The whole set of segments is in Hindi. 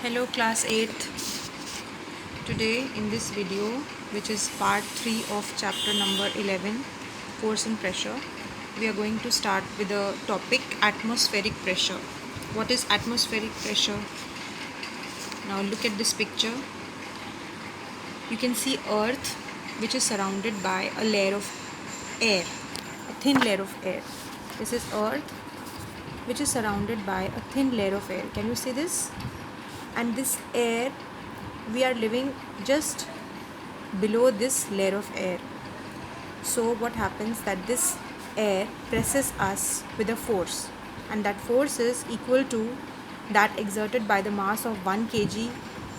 Hello class 8th. Today in this video, which is part 3 of chapter number 11, force and pressure, we are going to start with the topic atmospheric pressure. What is atmospheric pressure? Now look at this picture. You can see earth, which is surrounded by a layer of air, a thin layer of air. This is earth, which is surrounded by a thin layer of air. Can you see this? And this air, we are living just below this layer of air. So what happens that this air presses us with a force, and that force is equal to that exerted by the mass of 1 kg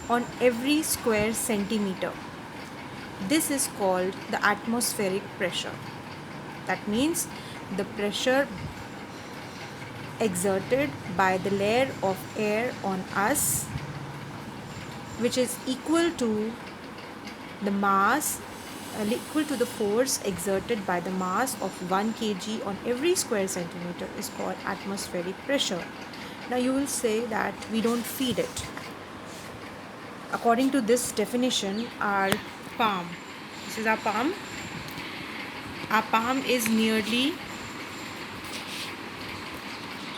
on every square centimeter. This is called the atmospheric pressure. That means the pressure exerted by the layer of air on us, which is equal to the mass, equal to the force exerted by the mass of 1 kg on every square centimeter, is called atmospheric pressure. Now you will say that we don't feel it. According to this definition, our palm, this is our palm is nearly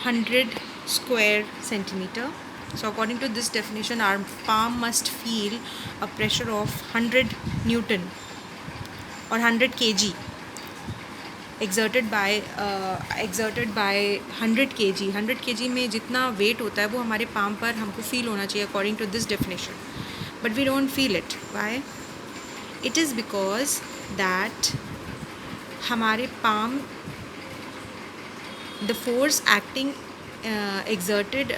100 square centimeter. So according to this definition, our palm must feel a pressure of 100 Newton or 100 kg exerted by 100 kg. 100 kg में जितना weight होता है वो हमारे palm पर हमको feel होना चाहिए according to this definition. But we don't feel it. Why? It is because that हमारे palm, the force acting exerted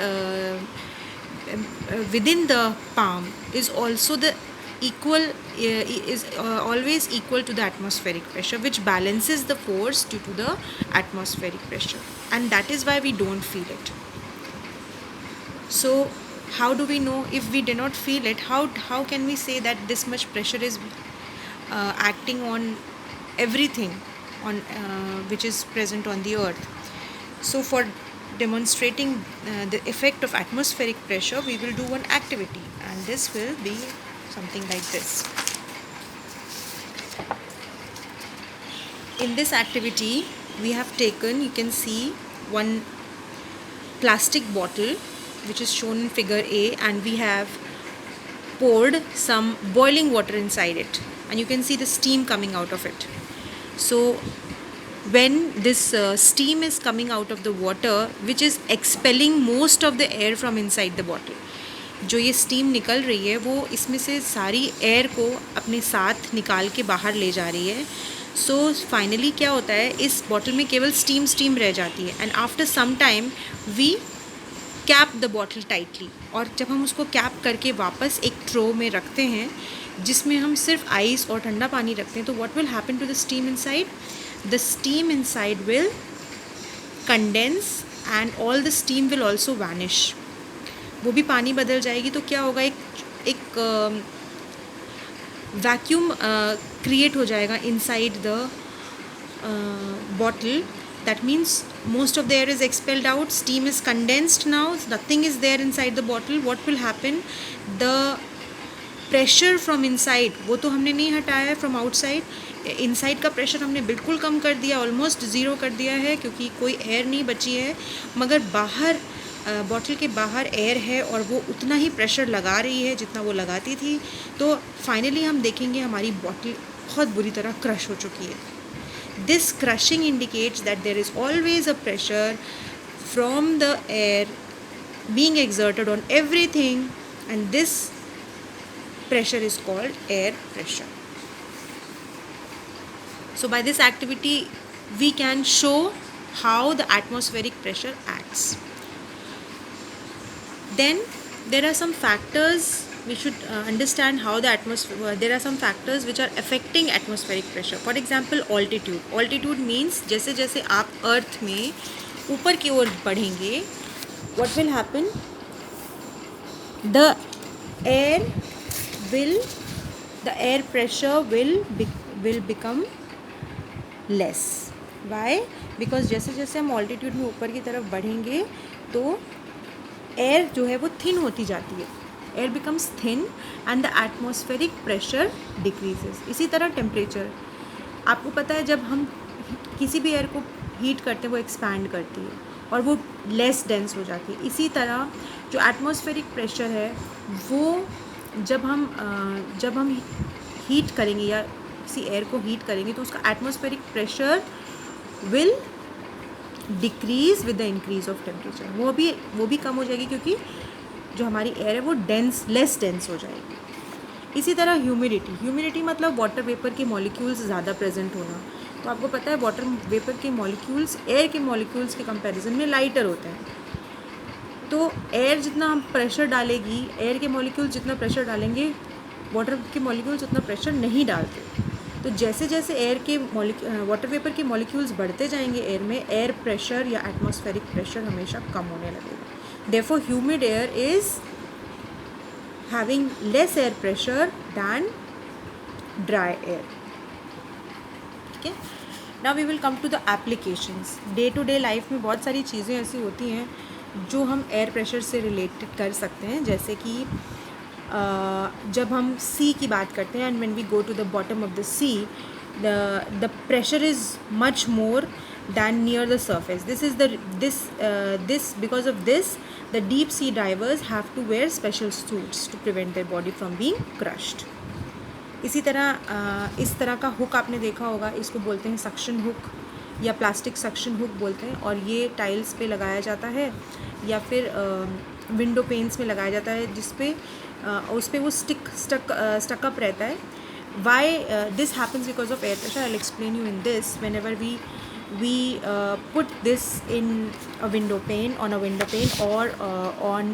within the palm is also the equal is always equal to the atmospheric pressure, which balances the force due to the atmospheric pressure, and that is why we don't feel it. So how do we know if we do not feel it? How can we say that this much pressure is acting on everything on which is present on the earth? So for demonstrating the effect of atmospheric pressure, we will do one activity, and this will be something like this. In this activity, we have taken, you can see, one plastic bottle which is shown in figure A, and we have poured some boiling water inside it, and you can see the steam coming out of it. So when this steam is coming out of the water, which is expelling most of the air from inside the bottle, जो ये स्टीम निकल रही है वो इसमें से सारी एयर को अपने साथ निकाल के बाहर ले जा रही है. सो फाइनली क्या होता है, इस बॉटल में केवल स्टीम रह जाती है, and after some time we cap the bottle tightly. और जब हम उसको कैप करके वापस एक ट्रो में रखते हैं जिसमें हम सिर्फ आइस और ठंडा पानी रखते हैं, तो what will happen to the steam inside? The steam inside will condense and all the steam will also vanish. वो भी पानी बदल जाएगी, तो क्या होगा, एक वैक्यूम क्रिएट हो जाएगा inside the bottle. That means most of the air is expelled out, steam is condensed now, nothing is there inside the bottle. What will happen? The pressure from inside, वो तो हमने नहीं हटाया है from outside. इनसाइड का प्रेशर हमने बिल्कुल कम कर दिया, ऑलमोस्ट ज़ीरो कर दिया है, क्योंकि कोई एयर नहीं बची है. मगर बाहर बॉटल के बाहर एयर है और वो उतना ही प्रेशर लगा रही है जितना वो लगाती थी. तो फाइनली हम देखेंगे हमारी बॉटल बहुत बुरी तरह क्रश हो चुकी है. This crushing indicates that there is always a pressure from the air being exerted on everything, and this pressure is called air pressure. So by this activity we can show how the atmospheric pressure acts. Then there are some factors we should understand how the atmosphere. There are some factors which are affecting atmospheric pressure. For example, altitude. Altitude means जैसे जैसे आप अर्थ में ऊपर की ओर बढ़ेंगे, what will happen? The air pressure will become less. Why? Because जैसे जैसे हम ऑल्टीट्यूड में ऊपर की तरफ बढ़ेंगे तो एयर जो है वो थिन होती जाती है. Air becomes thin and the atmospheric pressure decreases. इसी तरह टेम्परेचर, आपको पता है जब हम किसी भी एयर को हीट करते हैं वो एक्सपैंड करती है और वो लेस डेंस हो जाती है। इसी तरह जो एटमॉस्फेरिक प्रेशर है वो जब हम हीट करेंगे या किसी एयर को हीट करेंगे तो उसका atmospheric pressure will decrease with the increase of temperature. वो भी कम हो जाएगी क्योंकि जो हमारी एयर है वो लेस डेंस हो जाएगी। इसी तरह ह्यूमिडिटी मतलब वाटर वेपर के मॉलिक्यूल्स ज़्यादा प्रेजेंट होना। तो आपको पता है वाटर वेपर के मॉलिक्यूल्स एयर के मॉलिक्यूल्स के कंपैरिजन में लाइटर होते हैं। तो एयर जितना हम प्रेशर डालेगी, एयर के मॉलिक्यूल्स जितना प्रेशर डालेंगे वाटर के मॉलिक्यूल्स उतना प्रेशर नहीं डालते। तो जैसे जैसे वाटर वेपर के मॉलिक्यूल्स बढ़ते जाएंगे एयर में, एयर प्रेशर या एटमॉस्फेरिक प्रेशर हमेशा कम होने लगेगा। Therefore humid air is having less air pressure than dry air. Okay, now we will come to the applications. Day to day life में बहुत सारी चीज़ें ऐसी होती हैं जो हम एयर प्रेशर से रिलेटेड कर सकते हैं, जैसे कि जब हम सी की बात करते हैं and when we go to the bottom of the sea, the pressure is much more than near the surface. Because of this, the deep sea divers have to wear special suits to prevent their body from being crushed. इसी तरह इस तरह का हुक आपने देखा होगा, इसको बोलते हैं सक्शन हुक या प्लास्टिक सक्शन हुक बोलते हैं, और ये टाइल्स पे लगाया जाता है या फिर विंडो पेन्स में लगाया जाता है, जिस पे उस पर वो स्टक अप रहता है. Why this happens? Because of air pressure. I'll explain you in this. Whenever we put this in a window pane, on a window pane, or on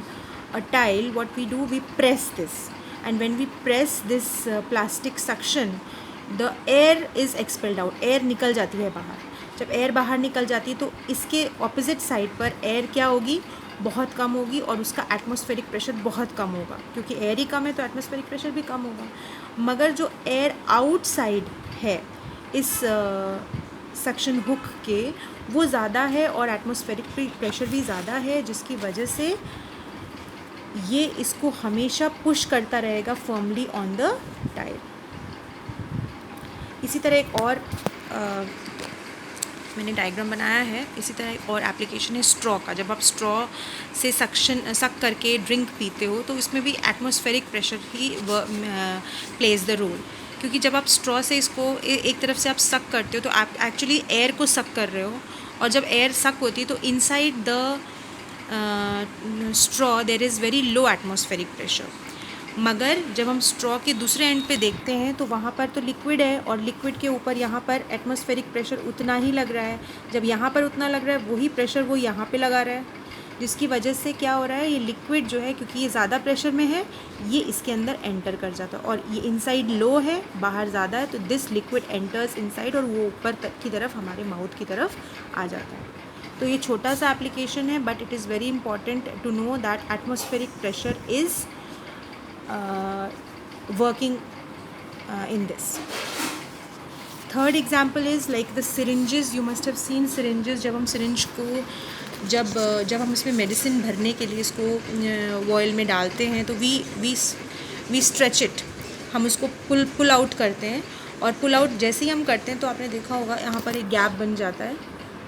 a tile, what we do, we press this, and when we press this plastic suction, the air is expelled out. Air निकल जाती है बाहर. जब एयर बाहर निकल जाती है तो इसके ऑपोजिट साइड पर एयर क्या होगी, बहुत कम होगी, और उसका एटमॉस्फेरिक प्रेशर बहुत कम होगा, क्योंकि एयर ही कम है तो एटमॉस्फेरिक प्रेशर भी कम होगा. मगर जो एयर आउटसाइड है इस सक्शन हुक के, वो ज़्यादा है और एटमॉस्फेरिक प्रेशर भी ज़्यादा है, जिसकी वजह से ये इसको हमेशा पुश करता रहेगा फर्मली ऑन द टाइल. इसी तरह एक और मैंने डायग्राम बनाया है. इसी तरह एक और एप्लीकेशन है स्ट्रॉ का. जब आप स्ट्रॉ से सक करके ड्रिंक पीते हो तो इसमें भी एटमॉस्फेरिक प्रेशर ही प्लेज द रोल, क्योंकि जब आप स्ट्रॉ से इसको एक तरफ से आप सक करते हो तो आप एक्चुअली एयर को सक कर रहे हो, और जब एयर सक होती है तो inside the straw there is very low atmospheric pressure. मगर जब हम स्ट्रॉ के दूसरे एंड पे देखते हैं तो वहाँ पर तो लिक्विड है, और लिक्विड के ऊपर यहाँ पर एटमॉस्फेरिक प्रेशर उतना ही लग रहा है. जब यहाँ पर उतना लग रहा है, वही प्रेशर वो यहाँ पे लगा रहा है, जिसकी वजह से क्या हो रहा है, ये लिक्विड जो है, क्योंकि ये ज़्यादा प्रेशर में है, ये इसके अंदर एंटर कर जाता है, और ये इनसाइड लो है, बाहर ज़्यादा है, तो दिस लिक्विड एंटर्स इनसाइड, और वो ऊपर तक की तरफ, हमारे माउथ की तरफ आ जाता है. तो ये छोटा सा एप्लीकेशन है, but it is very important to know that atmospheric pressure is working in this. Third example is like the syringes. You must have seen syringes. जब हम syringe को जब हम इसमें मेडिसिन भरने के लिए इसको वॉयल में डालते हैं तो वी स्ट्रेच इट, हम उसको पुल आउट करते हैं, और पुल आउट जैसे ही हम करते हैं तो आपने देखा होगा यहाँ पर एक गैप बन जाता है,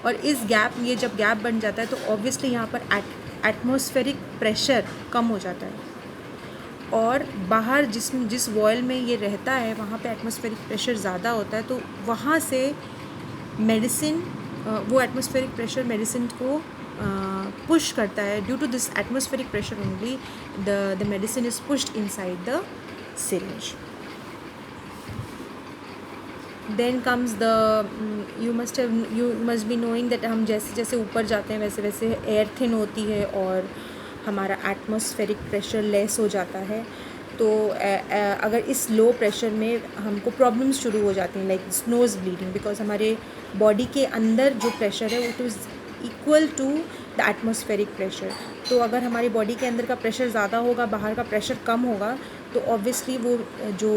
और इस ये जब गैप बन जाता है तो ऑब्वियसली यहाँ पर एटमॉस्फेरिक प्रेशर कम हो जाता है, और बाहर जिस वॉयल में ये रहता है वहाँ पे एटमॉस्फेरिक प्रेशर ज़्यादा होता है, तो वहाँ से मेडिसिन, वो एटमॉस्फेरिक प्रेशर मेडिसिन को पुश करता है. Due to this atmospheric pressure only the medicine is pushed inside the syringe. Then comes you must be knowing that हम जैसे जैसे ऊपर जाते हैं वैसे वैसे एयर थिन होती है और हमारा एटमॉस्फेरिक प्रेशर लेस हो जाता है. तो अगर इस लो प्रेशर में हमको प्रॉब्लम्स शुरू हो जाती हैं, लाइक नोज़ ब्लीडिंग, बिकॉज हमारे बॉडी के अंदर जो प्रेशर है वो is equal to the atmospheric pressure. तो अगर हमारी बॉडी के अंदर का प्रेशर ज़्यादा होगा, बाहर का प्रेशर कम होगा, तो ऑब्वियसली वो जो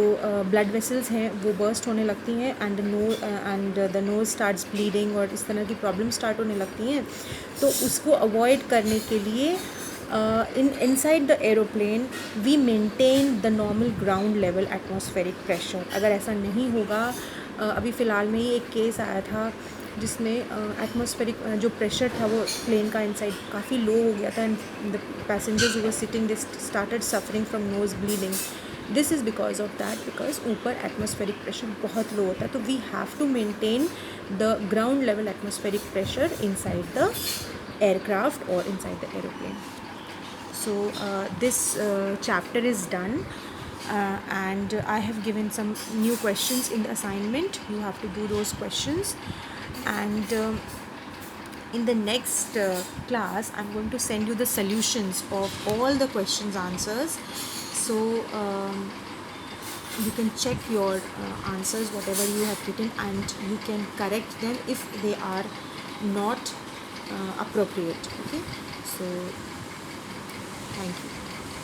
ब्लड वेसल्स हैं वो बर्स्ट होने लगती हैं, and the nose starts bleeding, और इस तरह की प्रॉब्लम स्टार्ट होने लगती हैं. तो उसको अवॉइड करने के लिए inside the aeroplane we maintain the normal ground level atmospheric pressure. अगर ऐसा नहीं होगा, अभी फ़िलहाल में ही एक केस आया था जिसमें एटमॉस्फेरिक जो प्रेशर था वो प्लेन का इनसाइड काफ़ी लो हो गया था, and the passengers who were sitting they started suffering from nose bleeding. This is because of that, because ऊपर एटमॉस्फेरिक प्रेशर बहुत लो होता है. तो we have to maintain the ground level atmospheric pressure inside the aircraft or inside the aeroplane. So this chapter is done, and I have given some new questions in the assignment. You have to do those questions, and in the next class I'm going to send you the solutions of all the questions answers. So you can check your answers whatever you have written, and you can correct them if they are not appropriate. Okay, so thank you.